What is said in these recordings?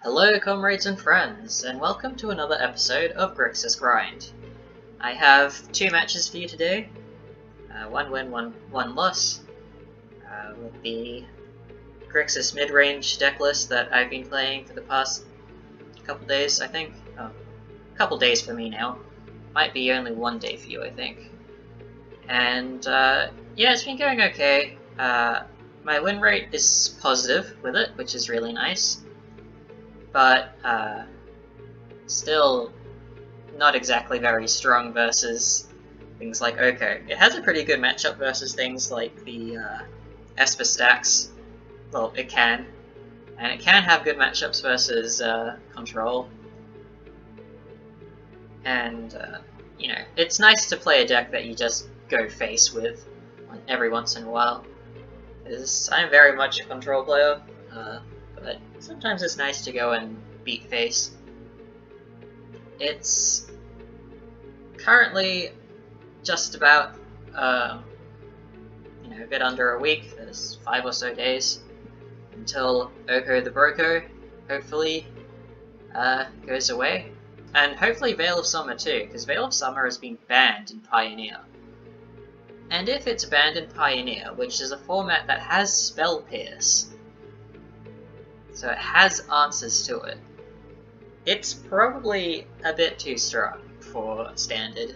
Hello comrades and friends, and welcome to another episode of Grixis Grind. I have two matches for you today, one win, one loss, with the Grixis mid-range deck list that I've been playing for the past couple days, I think. Oh, couple days for me now. Might be only one day for you, I think. And yeah, it's been going okay. My win rate is positive with it, which is really nice. But still not exactly very strong versus things like Oko. It has a pretty good matchup versus things like the Esper stacks. Well, it can. And it can have good matchups versus Control. And, you know, it's nice to play a deck that you just go face with every once in a while. Because I'm very much a Control player. But sometimes it's nice to go and beat face. It's currently just about, a bit under a week. There's 5 or so days until Oko the Broko, hopefully, goes away. And hopefully Veil of Summer too, because Veil of Summer has been banned in Pioneer. And if it's banned in Pioneer, which is a format that has Spell Pierce, so it has answers to it, it's probably a bit too strong for Standard.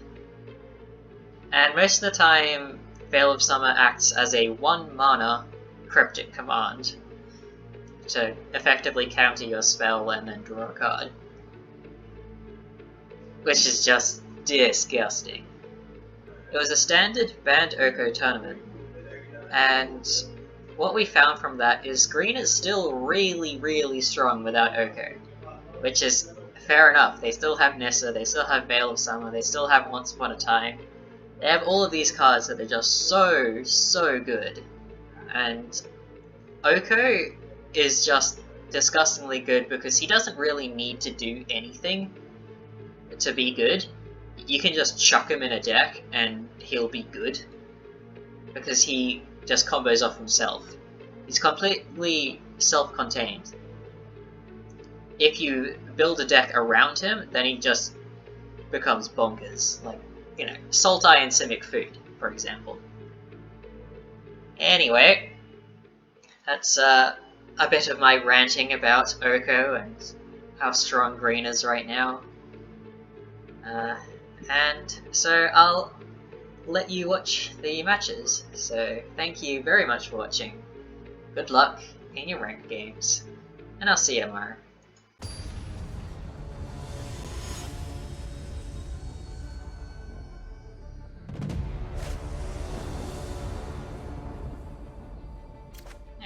And most of the time, Veil of Summer acts as a 1 mana cryptic command to effectively counter your spell and then draw a card. Which is just disgusting. It was a Standard banned Oko tournament, and what we found from that is green is still really strong without Oko, which is fair enough. They still have Nissa, they still have Veil of Summer, they still have Once Upon a Time. They have all of these cards that are just so good. And Oko is just disgustingly good because he doesn't really need to do anything to be good. You can just chuck him in a deck and he'll be good, because he just combos off himself. He's completely self-contained. If you build a deck around him, then he just becomes bonkers. Like, you know, Sultai and Simic Food, for example. Anyway, that's a bit of my ranting about Oko and how strong green is right now. And so I'll let you watch the matches. So thank you very much for watching. Good luck in your ranked games, and I'll see you tomorrow.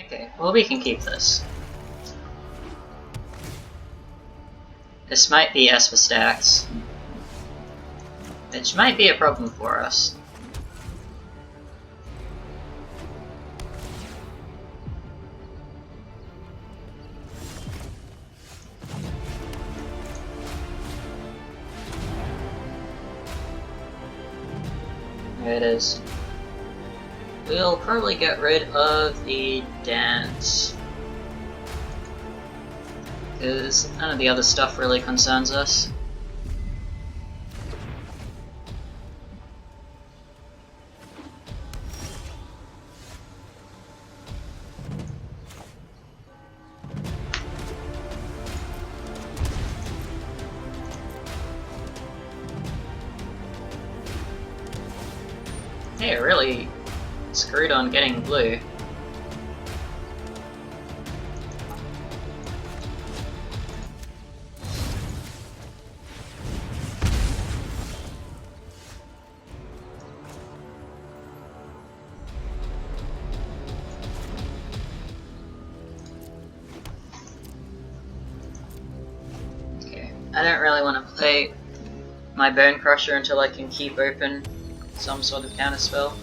Okay, well, we can keep this. This might be Esper stacks, which might be a problem for us. There it is. We'll probably get rid of the dance, because none of the other stuff really concerns us. Hey, really screwed on getting blue. Okay, I don't really want to play my Bone Crusher until I can keep open some sort of counterspell.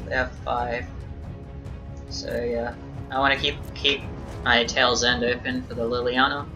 They have 5. So yeah, I want to keep my Tail's End open for the Liliana.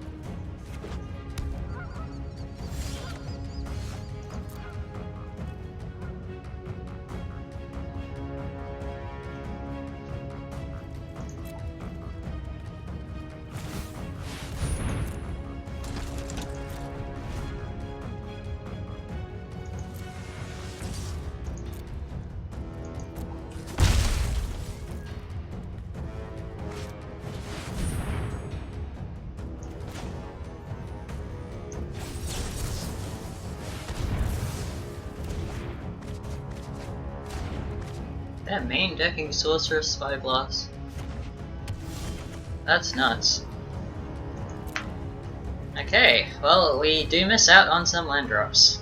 They're main decking Sorceress Spyglass. That's nuts. Okay, well, we do miss out on some land drops.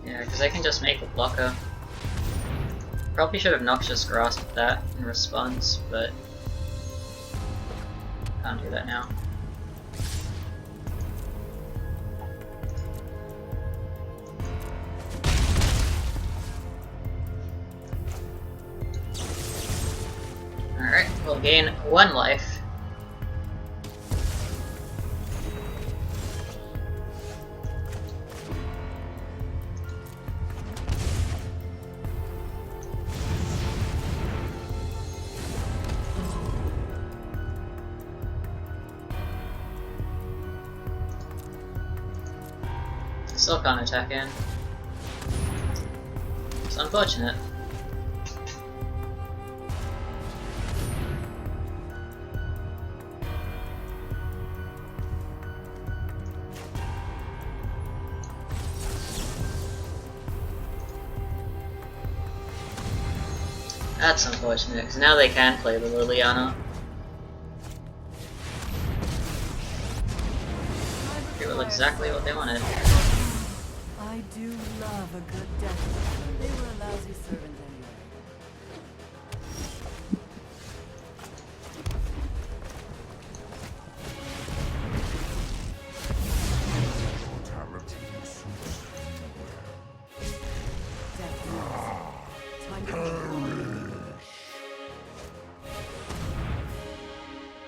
Yeah, because I can just make a blocker. Probably should have Noxious Grasped that in response, but can't do that now. Alright, we'll gain 1 life. Still can't attack in. It's unfortunate. That's unfortunate, because now they can play the Liliana. They were exactly what they wanted. I do love a good death. They were a lousy servant anyway.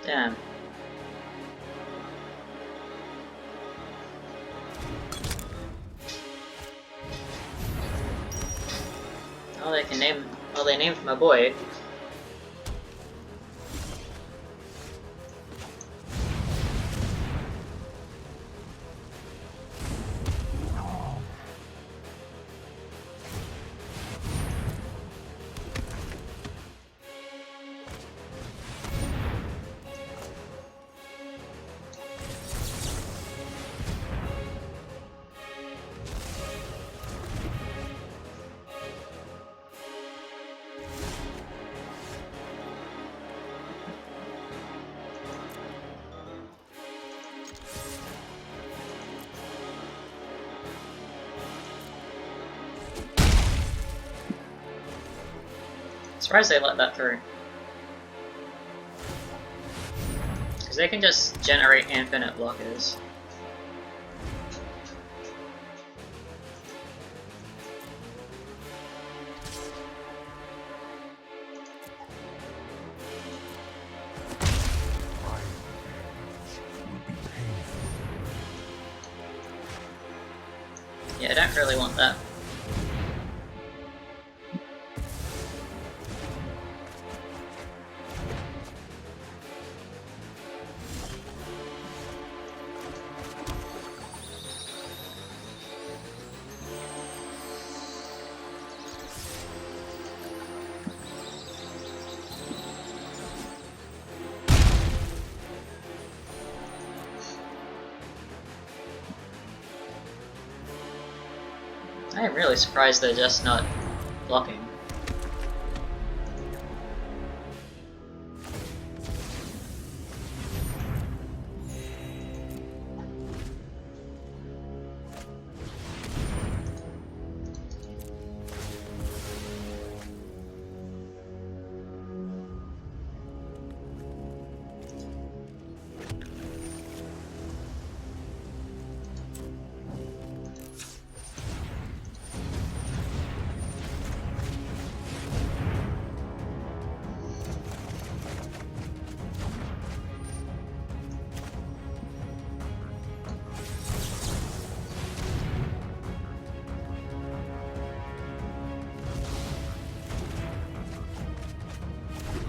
Damn. Oh, they can name. Oh, they named my boy. Surprised they let that through. Because they can just generate infinite blockers. Yeah, I don't really want that. I am really surprised they're just not blocking.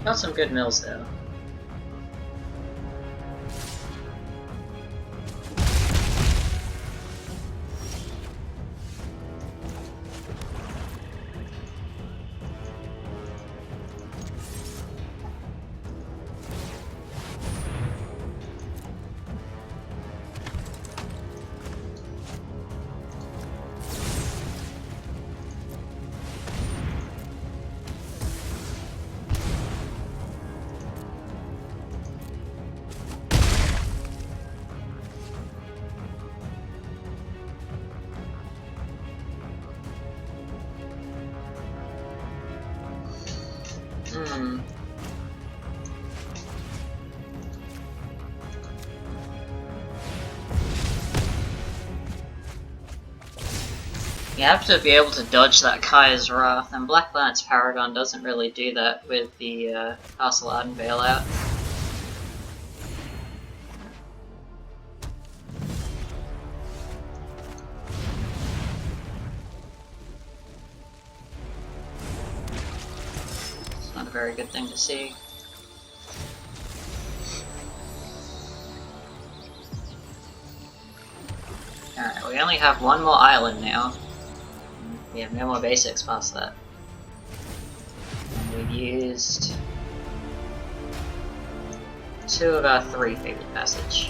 Got some good mills though. You have to be able to dodge that Kaya's Wrath, and Black Lance Paragon doesn't really do that with the Castle Arden bailout. It's not a very good thing to see. Alright, we only have one more island now. We have no more basics past that. And we've used 2 of our 3 favorite passage.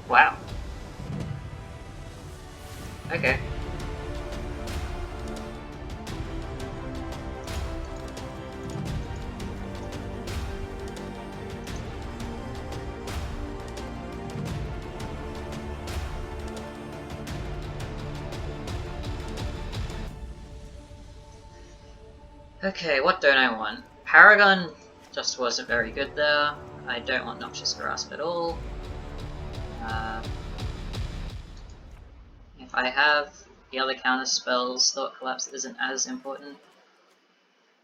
Wow. Okay. Okay, what don't I want? Paragon just wasn't very good there. I don't want Noxious Grasp at all. If I have the other counter spells, Thought Collapse isn't as important.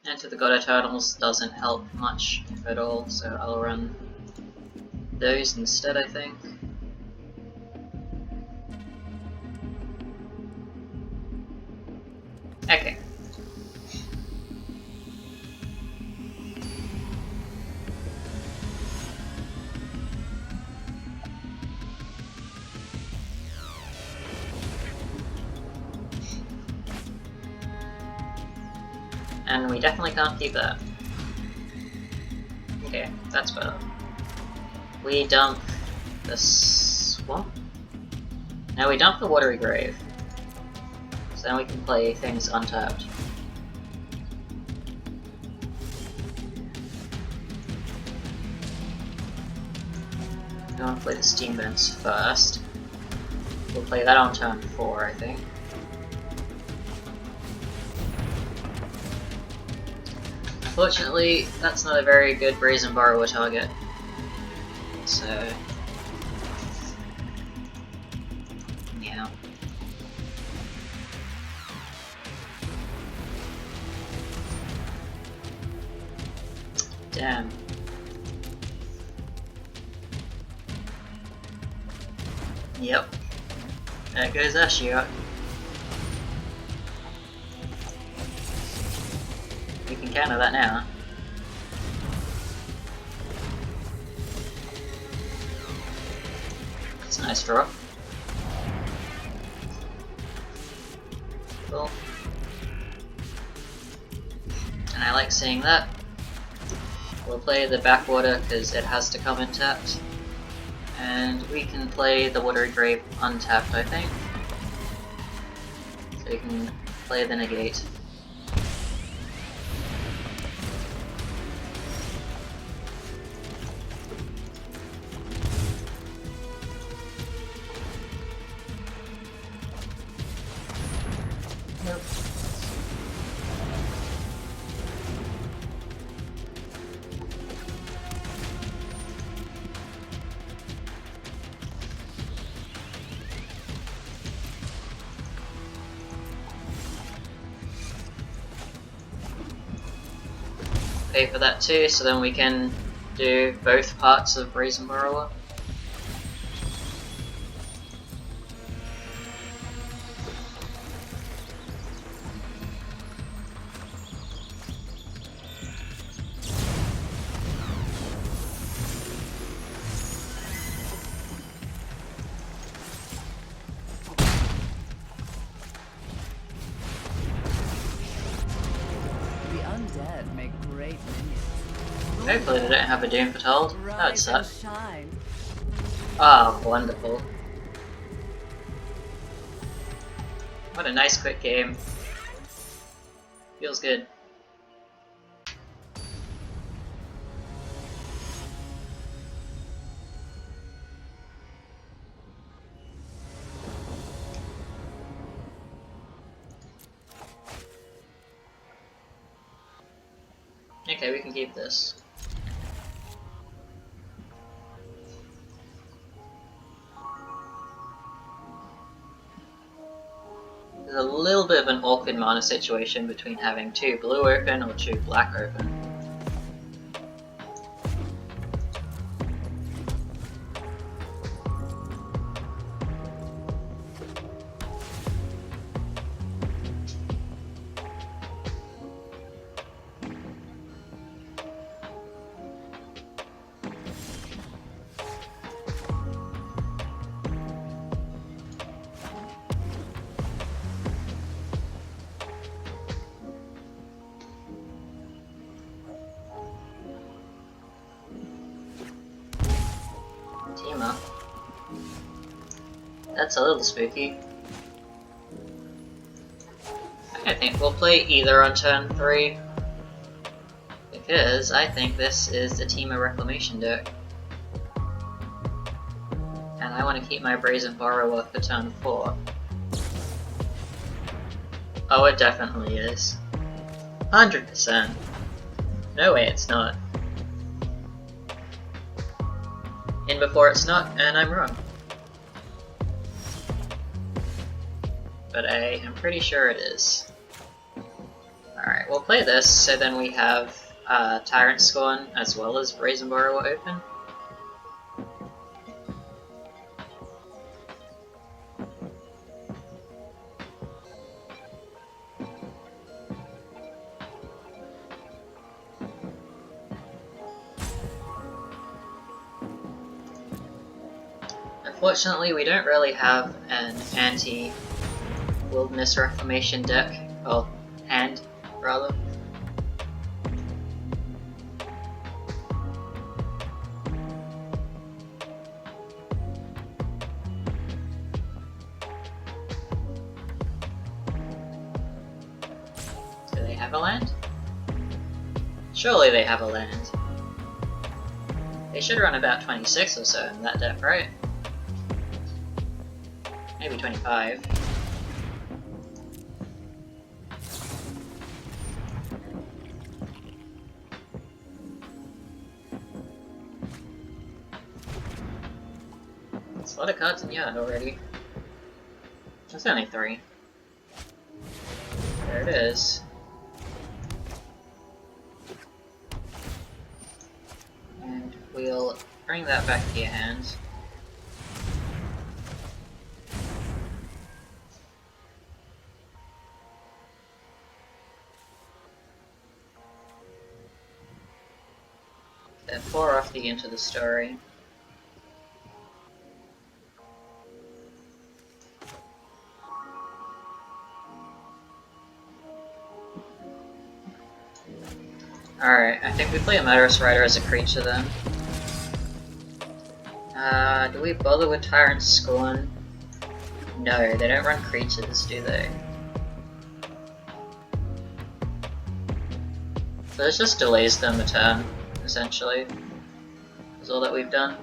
Enter the God Eternals doesn't help much, if at all, so I'll run those instead, I think. Okay. And we definitely can't keep that. Okay, that's better. We dump the swamp? No, we dump the Watery Grave. So then we can play things untapped. I want to play the Steam Vents first. We'll play that on turn 4, I think. Unfortunately, that's not a very good Brazen Borrower target. So... yeah. Damn. Yep. There goes Ashiok. We can counter that now. That's a nice draw. Cool. And I like seeing that. We'll play the Backwater because it has to come in tapped. And we can play the Watery Grave untapped, I think. So we can play the Negate. Nope. pay for that too, so then we can do both parts of Brazen Borrower. Undead make great minions. Hopefully they don't have a Doom Foretold. That would Rise suck. and shine. Ah, wonderful. What a nice quick game. Feels good. Okay, we can keep this. There's a little bit of an awkward mana situation between having 2 blue open or 2 black open. Temur. That's a little spooky. I think we'll play either on turn 3, because I think this is the Temur Reclaimation deck. And I want to keep my Brazen Borrower for turn 4. Oh, it definitely is. 100%. No way it's not. In before it's not, and I'm wrong. But I am pretty sure it is. Alright, we'll play this, so then we have Tyrant Scorn as well as Brazen Borrower open. Unfortunately, we don't really have an anti-Wilderness Reclamation deck, or hand, rather. Do they have a land? Surely they have a land. They should run about 26 or so in that deck, right? Maybe 25. There's a lot of cards in yard already. That's only 3. There it is. And we'll bring that back to your hand. Then 4 off the Into the Story. Alright, I think we play a Murderous Rider as a creature then. Do we bother with Tyrant Scorn? No, they don't run creatures, do they? So this just delays them a turn, essentially. That's all that we've done.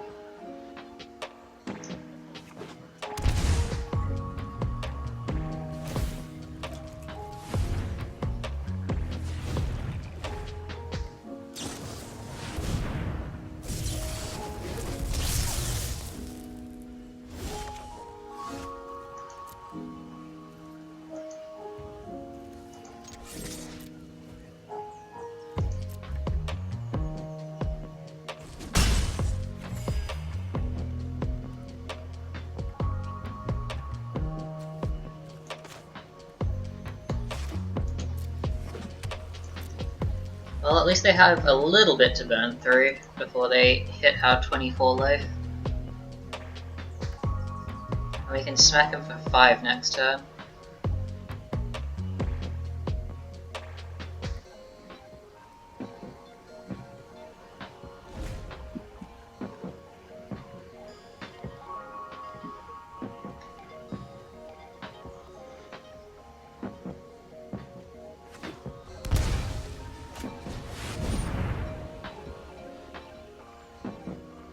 Well, at least they have a little bit to burn through before they hit our 24 life. And we can smack them for 5 next turn.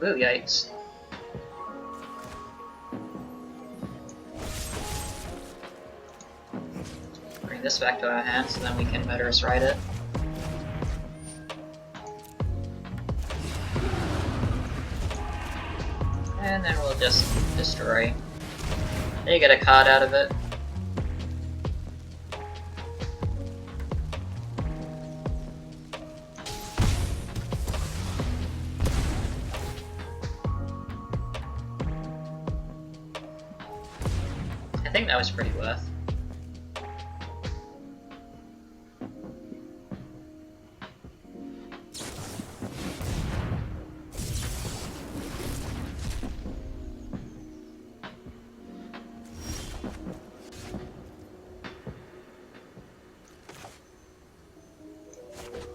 Ooh, yikes. Bring this back to our hand so then we can Murderous Ride it. And then we'll just destroy. They get a card out of it. I think that was pretty worth.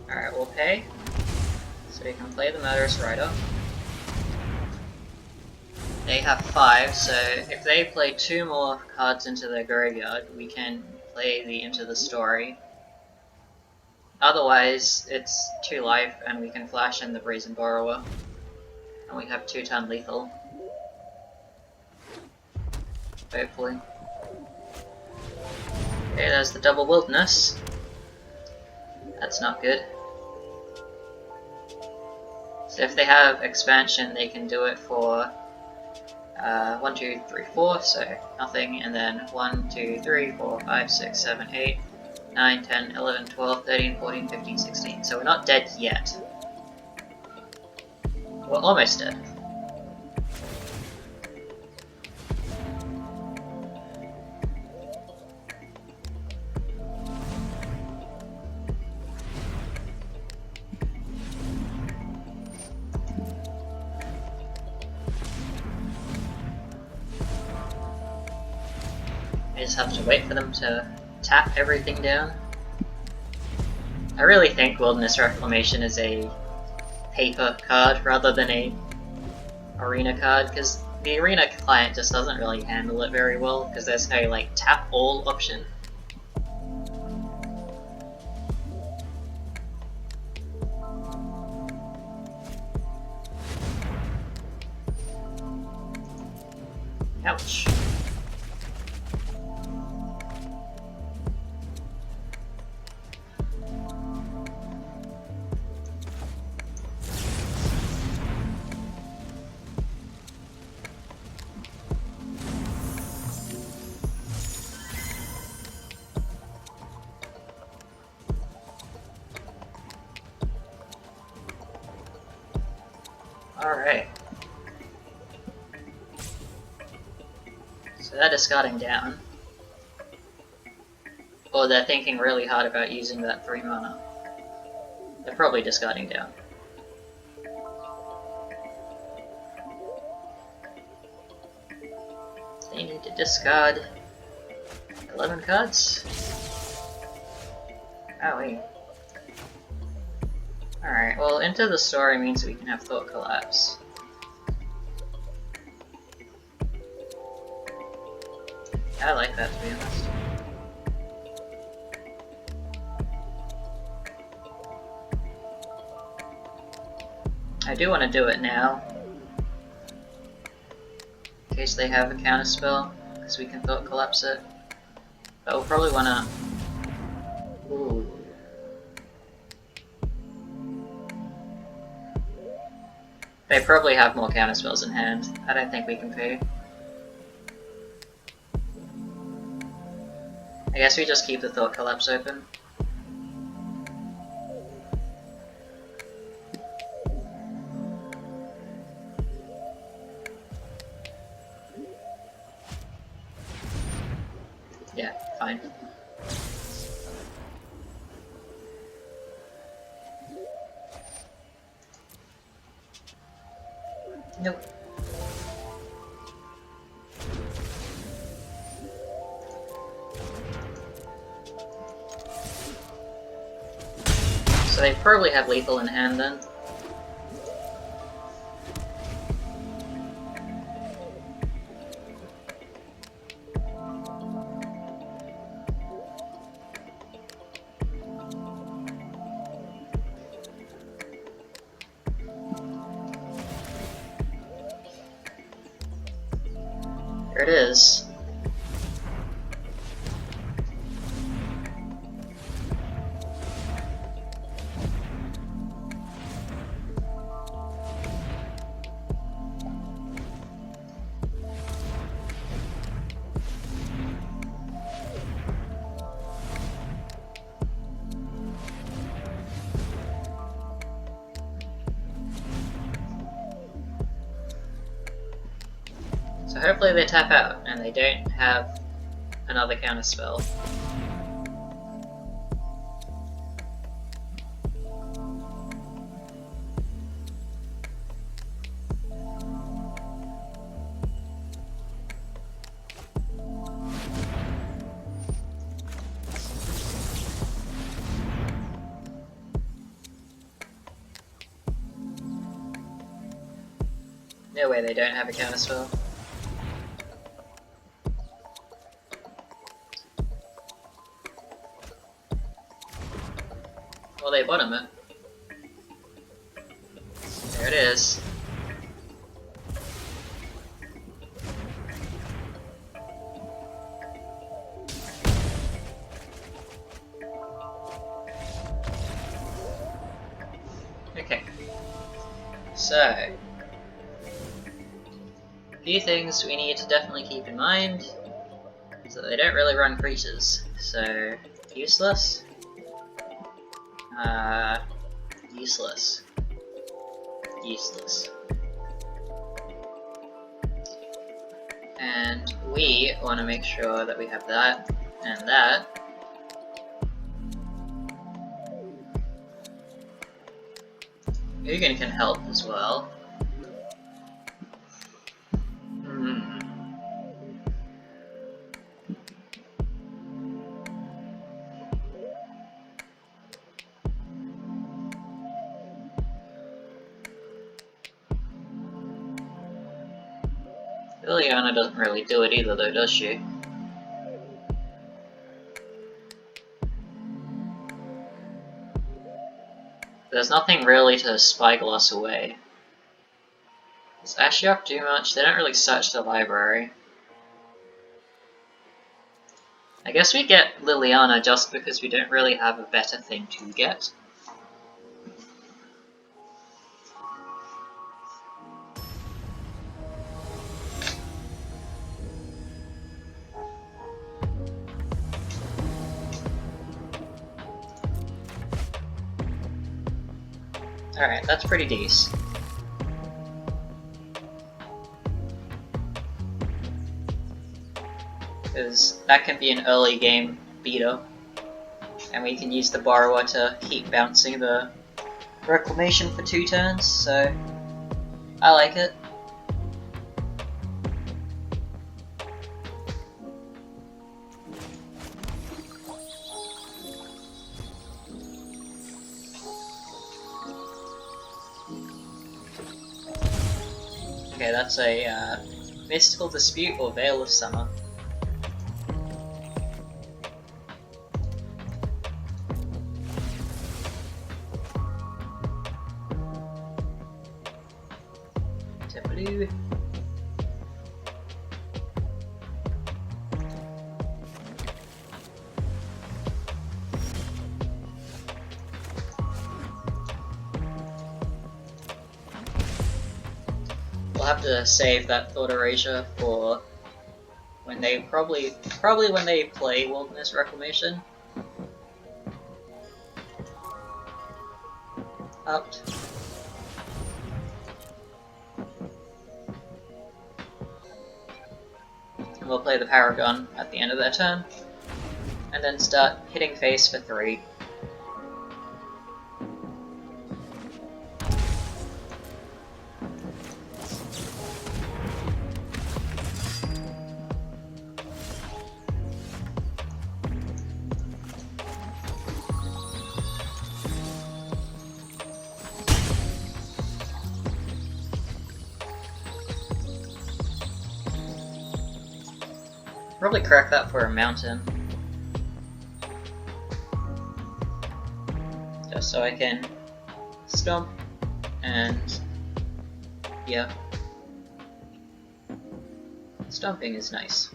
Alright, we'll pay. So we can play the Murderous Rider. They have 5, so if they play 2 more cards into their graveyard, we can play the Into the Story. Otherwise, it's 2 life and we can flash in the Brazen Borrower. And we have 2-turn lethal. Hopefully. Okay, there's the double Wilderness. That's not good. So if they have expansion, they can do it for 1, 2, 3, 4, so nothing, and then 1, 2, 3, 4, 5, 6, 7, 8, 9, 10, 11, 12, 13, 14, 15, 16. So we're not dead yet. We're almost dead. I just have to wait for them to tap everything down. I really think Wilderness Reclamation is a paper card rather than a arena card, because the arena client just doesn't really handle it very well, because there's no like tap all option. Ouch. Alright. So they're discarding down. Or they're thinking really hard about using that 3 mana. They're probably discarding down. They need to discard 11 cards? Oh wait. Alright, well, Into the Story means we can have Thought Collapse. I like that, to be honest. I do want to do it now, in case they have a counterspell, because we can Thought Collapse it. But we'll probably want to... Ooh. They probably have more counterspells in hand. I don't think we can pay. I guess we just keep the Thought Collapse open. Yeah, fine. Nope. So they probably have lethal in hand then. There it is. So hopefully they tap out and they don't have another counterspell. No way they don't have a counterspell. Well, they bottom it. There it is. Okay. So, a few things we need to definitely keep in mind is that they don't really run creatures. So, useless. Useless. Useless. And we want to make sure that we have that and that. Ugin can help as well. Liliana doesn't really do it either though, does she? There's nothing really to spyglass away. Does Ashiok do much? They don't really search the library. I guess we get Liliana just because we don't really have a better thing to get. Alright, that's pretty decent. Because that can be an early game beater. And we can use the borrower to keep bouncing the reclamation for 2 turns, so I like it. Okay, that's a Mystical Dispute or Veil of Summer. Temur. We'll have to save that Thought Erasure for when they probably when they play Wilderness Reclamation. Up. And we'll play the Paragon at the end of their turn, and then start hitting face for 3. Probably crack that for a mountain. Just so I can stomp and yeah. Stomping is nice.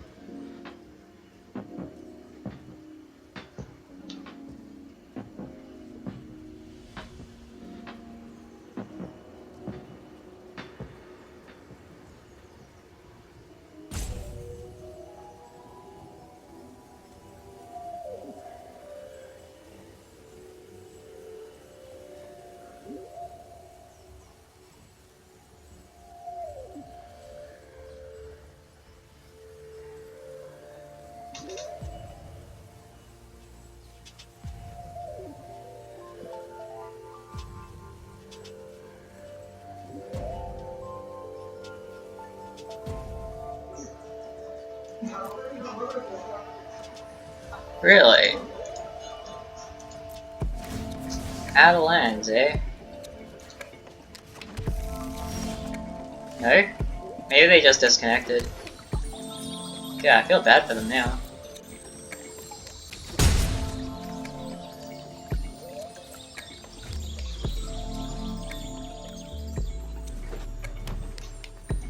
Really? Out of lands, eh? No? Maybe they just disconnected. Yeah, I feel bad for them now.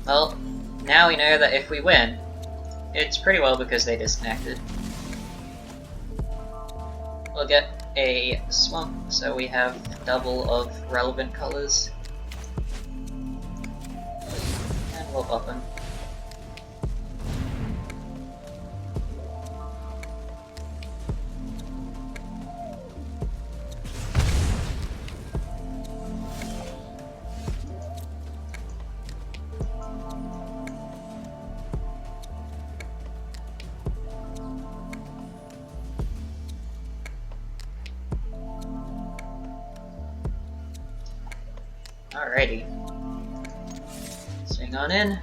Well, now we know that if we win, it's pretty well because they disconnected. We'll get a swamp, so we have double of relevant colors. And we'll buff them. Alrighty. Swing on in.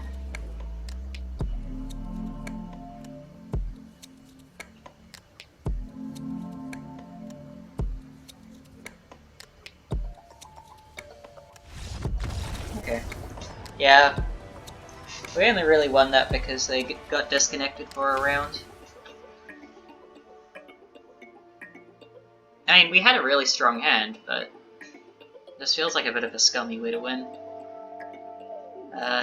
Okay. Yeah. We only really won that because they got disconnected for a round. I mean, we had a really strong hand, but this feels like a bit of a scummy way to win.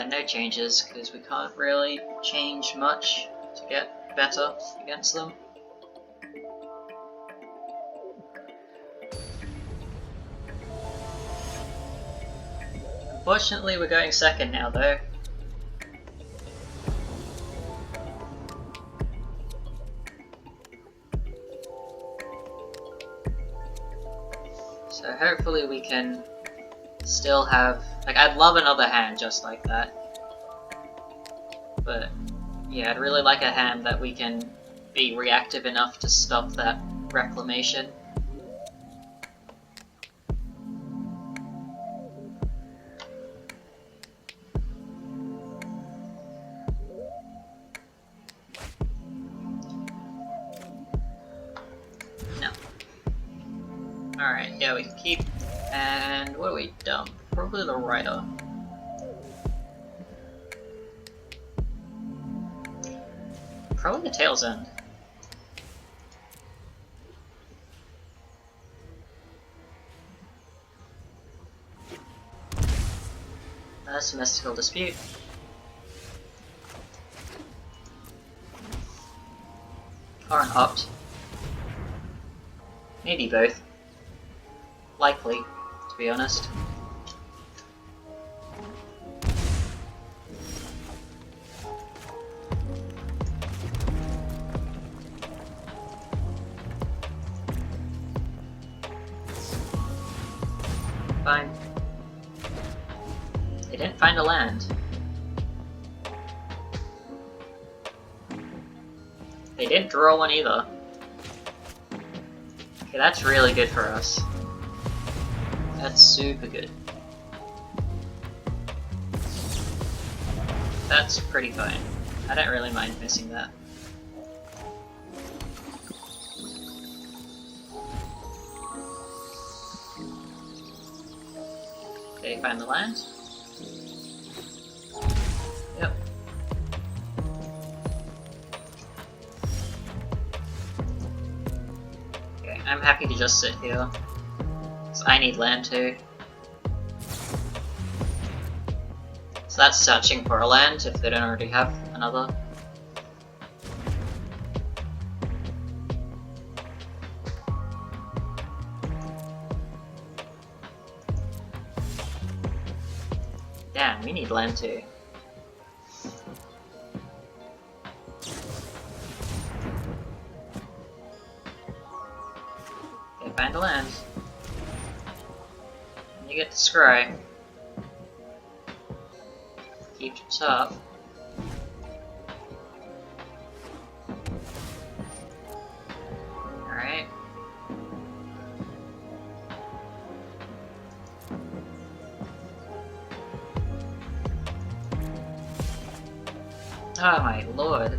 No changes, because we can't really change much to get better against them. Unfortunately, we're going second now, though. So hopefully we can still have, like, I'd love another hand just like that. But yeah, I'd really like a hand that we can be reactive enough to stop that reclamation. No. Alright, yeah, we can keep. And what do we dump? Probably the Rider. Probably the Tail's End. That's a Mystical Dispute. Or an Opt. Maybe both. Likely, to be honest. Fine. They didn't find a land. They didn't draw one either. Okay, that's really good for us. That's super good. That's pretty fine. I don't really mind missing that. Okay, find the land. Yep. I'm happy to just sit here. 'Cause I need land too. So that's searching for a land if they don't already have another. Damn, we need land too. Okay, find a land. You get to scry. Keep it up. Alright. Oh my lord.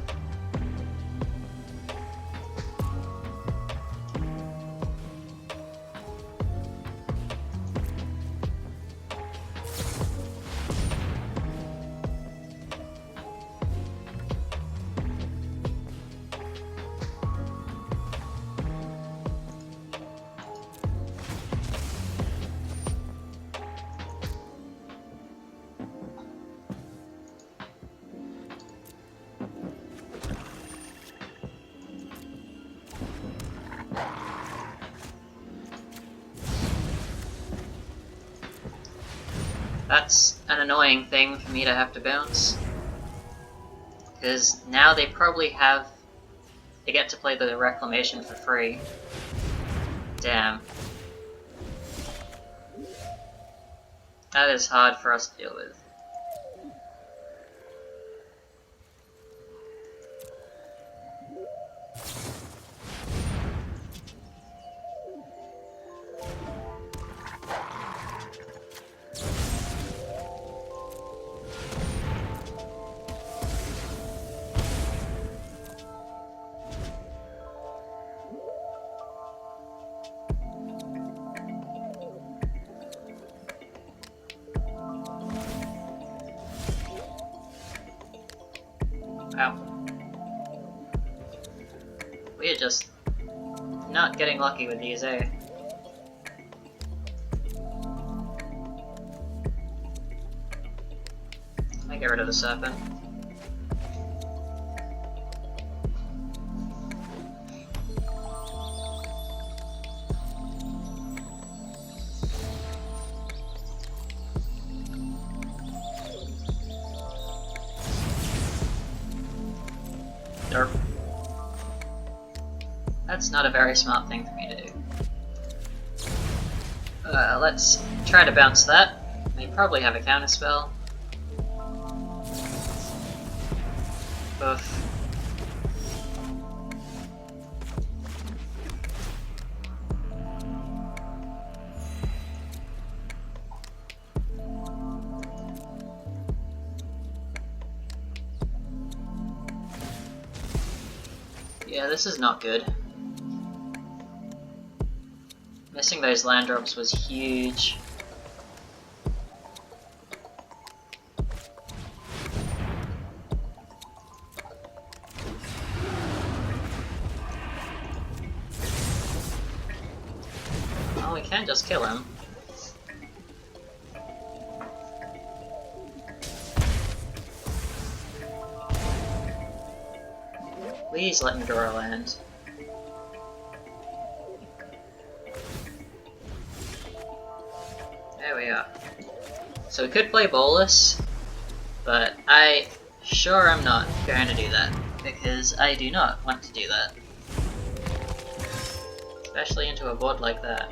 That's an annoying thing for me to have to bounce. Because now they probably have... They get to play the Reclamation for free. Damn. That is hard for us to deal with. Wow. We are just not getting lucky with these, eh? Let me get rid of the serpent. Derp. That's not a very smart thing for me to do. Let's try to bounce that. They probably have a counterspell. Oof. Yeah, this is not good. Missing those land drops was huge. Well, we can just kill him. Please let me draw a land. There we are. So we could play Bolus, but I sure am not going to do that, because I do not want to do that. Especially into a board like that.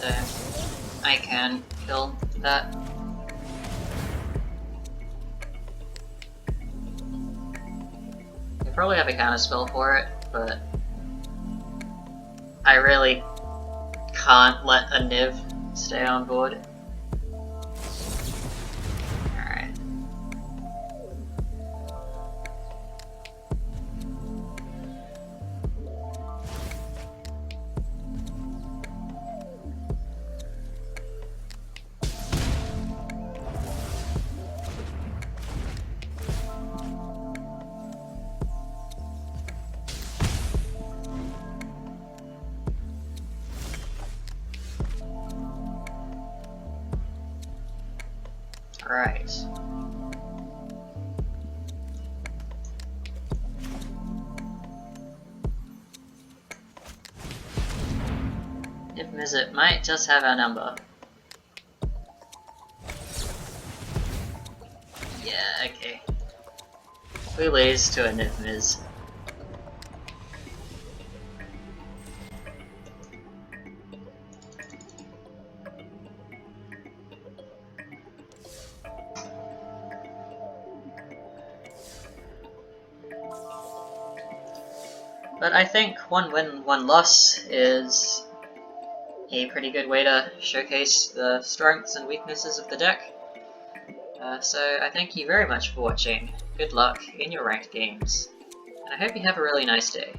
so I can kill that. I probably have a counterspell for it, but I really can't let a Niv stay on board. Alright. Right. If Mizzet might just have our number. Yeah, okay. We lose to a Niv-Miz. But I think one win, one loss is a pretty good way to showcase the strengths and weaknesses of the deck. So I thank you very much for watching. Good luck in your ranked games, and I hope you have a really nice day.